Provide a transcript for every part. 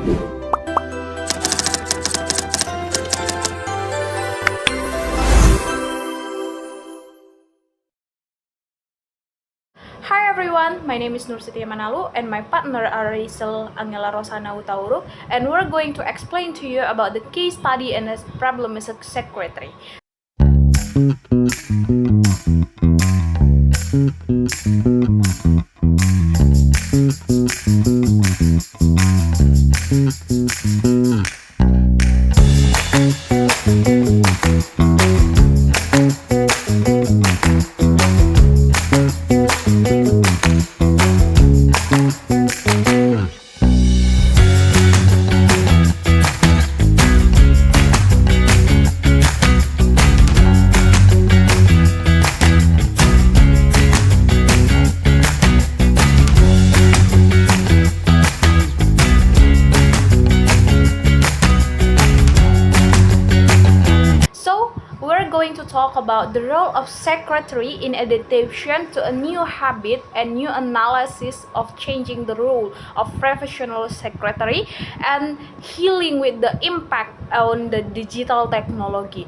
Hi everyone, my name is Nursetia Manalu and my partner are Rachel Angela Rosanna Hutauruk, and we're going to explain to you about the case study and the problem as a secretary. So, we're going to talk about the role of secretary in adaptation to a new habit and new analysis of changing the role of professional secretary and healing with the impact on the digital technology.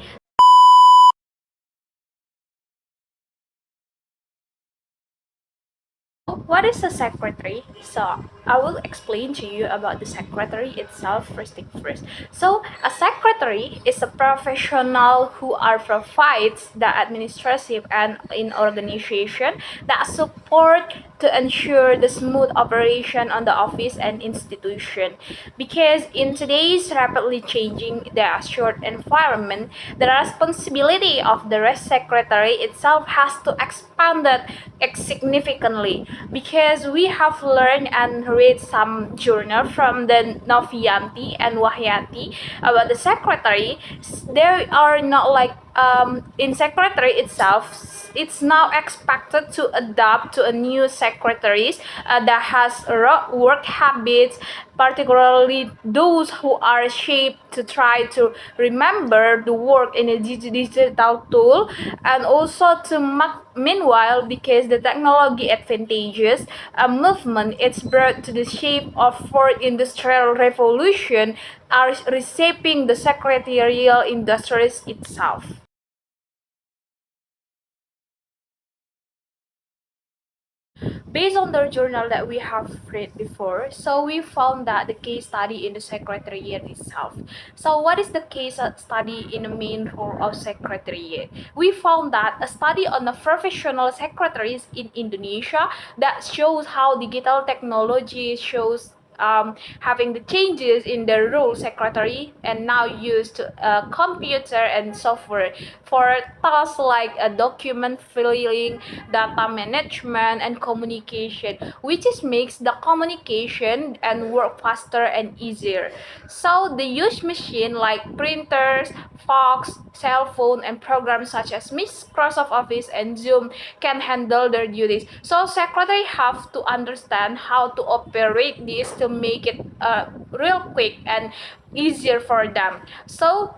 What is a secretary? So I will explain to you about the secretary itself first thing first. So a secretary is a professional who provides the administrative and in organization that support to ensure the smooth operation on the office and institution. Because in today's rapidly changing the short environment, the responsibility of the secretary itself has to expand significantly, because we have learned and read some journal from the Novianti and Wahyati about the secretary. They are not like in secretary itself, it's now expected to adapt to a new secretaries that has work habits, particularly those who are shaped to try to remember the work in a digital tool, and also to meanwhile, because the technology advantages a movement it's brought to the shape of fourth industrial revolution are reshaping the secretarial industries itself. Based on the journal that we have read before, so we found that the case study in the secretariat itself. So what is the case study in the main role of secretariat? We found that a study on the professional secretaries in Indonesia that shows how digital technology shows having the changes in the role secretary and now used computer and software for tasks like document filling, data management, and communication, which is makes the communication and work faster and easier. So the use machine like printers, fax, cell phone, and programs such as Microsoft Office and Zoom can handle their duties. So secretary have to understand how to operate this to make it real quick and easier for them. So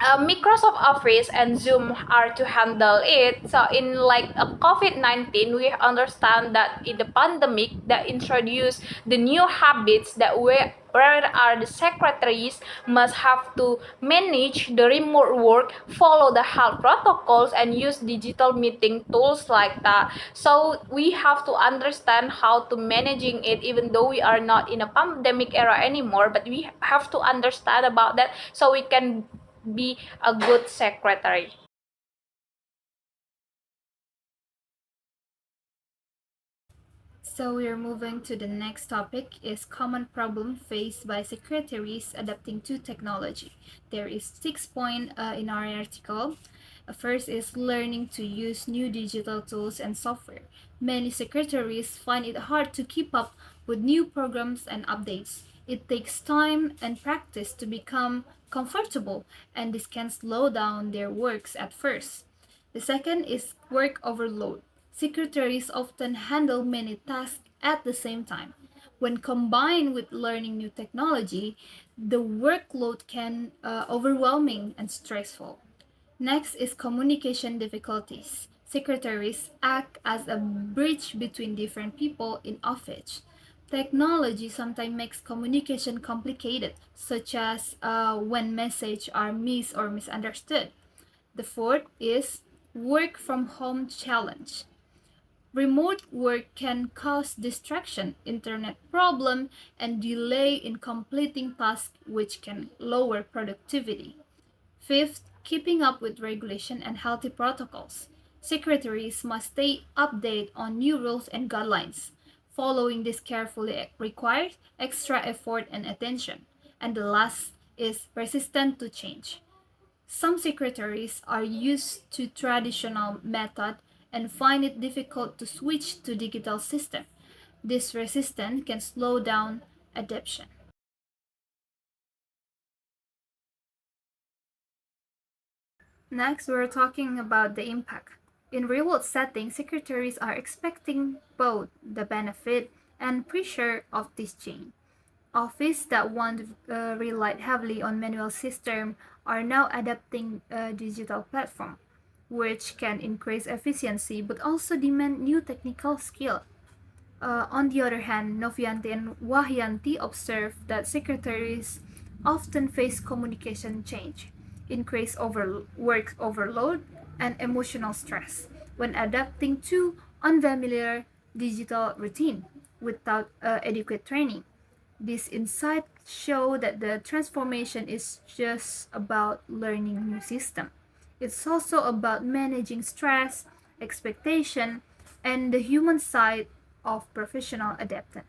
Microsoft Office and Zoom are to handle it. So in like COVID-19, we understand that in the pandemic that introduced the new habits that where are the secretaries must have to manage the remote work, follow the health protocols, and use digital meeting tools like that. So we have to understand how to managing it, even though we are not in a pandemic era anymore, but we have to understand about that so we can be a good secretary. So we are moving to the next topic is common problem faced by secretaries adapting to technology. There is 6 points in our article. First is learning to use new digital tools and software. Many secretaries find it hard to keep up with new programs and updates. It takes time and practice to become comfortable, and this can slow down their works at first. The second is work overload. Secretaries often handle many tasks at the same time. When combined with learning new technology, the workload can overwhelming and stressful. Next is communication difficulties. Secretaries act as a bridge between different people in office. Technology sometimes makes communication complicated, such as when messages are missed or misunderstood. The fourth is work from home challenge. Remote work can cause distraction, internet problem, and delay in completing tasks which can lower productivity. Fifth, keeping up with regulation and healthy protocols. Secretaries must stay updated on new rules and guidelines. Following this carefully requires extra effort and attention. And the last is resistant to change. Some secretaries are used to traditional method and find it difficult to switch to digital system. This resistance can slow down adoption. Next, we're talking about the impact. In real-world settings, secretaries are expecting both the benefit and pressure of this change. Offices that once relied heavily on manual system are now adapting a digital platform, which can increase efficiency but also demand new technical skill. On the other hand, Novianti and Wahyanti observed that secretaries often face communication change, increased work overload, and emotional stress when adapting to unfamiliar digital routine without adequate training. These insights show that the transformation is just about learning new system. It's also about managing stress, expectation, and the human side of professional adaptation.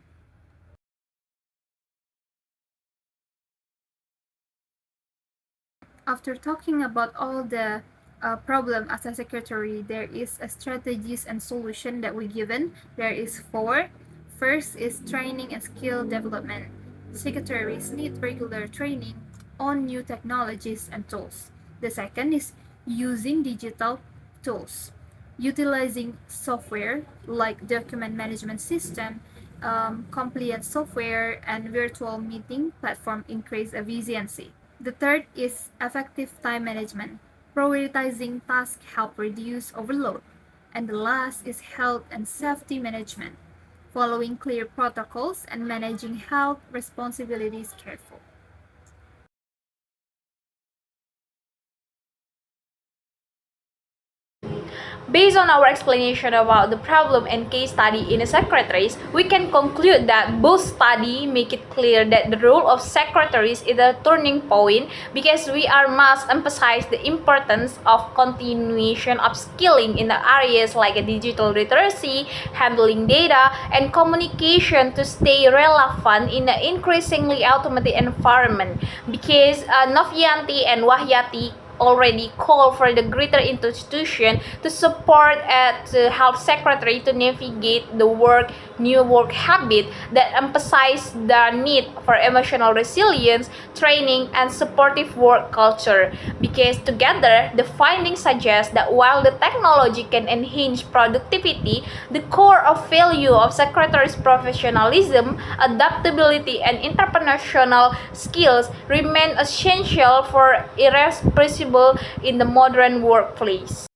After talking about all the problem as a secretary, there is a strategies and solution that we given. There is four. First is training and skill development. Secretaries need regular training on new technologies and tools. The second is using digital tools, utilizing software like document management system, compliance software, and virtual meeting platform increase efficiency. The third is effective time management. Prioritizing tasks help reduce overload. And the last is health and safety management. Following clear protocols and managing health responsibilities carefully. Based on our explanation about the problem and case study in the secretaries, we can conclude that both studies make it clear that the role of secretaries is a turning point because we are must emphasize the importance of continuation of skilling in the areas like digital literacy, handling data, and communication to stay relevant in the increasingly automated environment. Because Novianti and Wahyati already call for the greater institution to support and to help secretary to navigate the new work habit that emphasize the need for emotional resilience, training, and supportive work culture. Because together, the findings suggest that while the technology can enhance productivity, the core of value of secretary's professionalism, adaptability, and entrepreneurial skills remain essential for irrepressible in the modern workplace.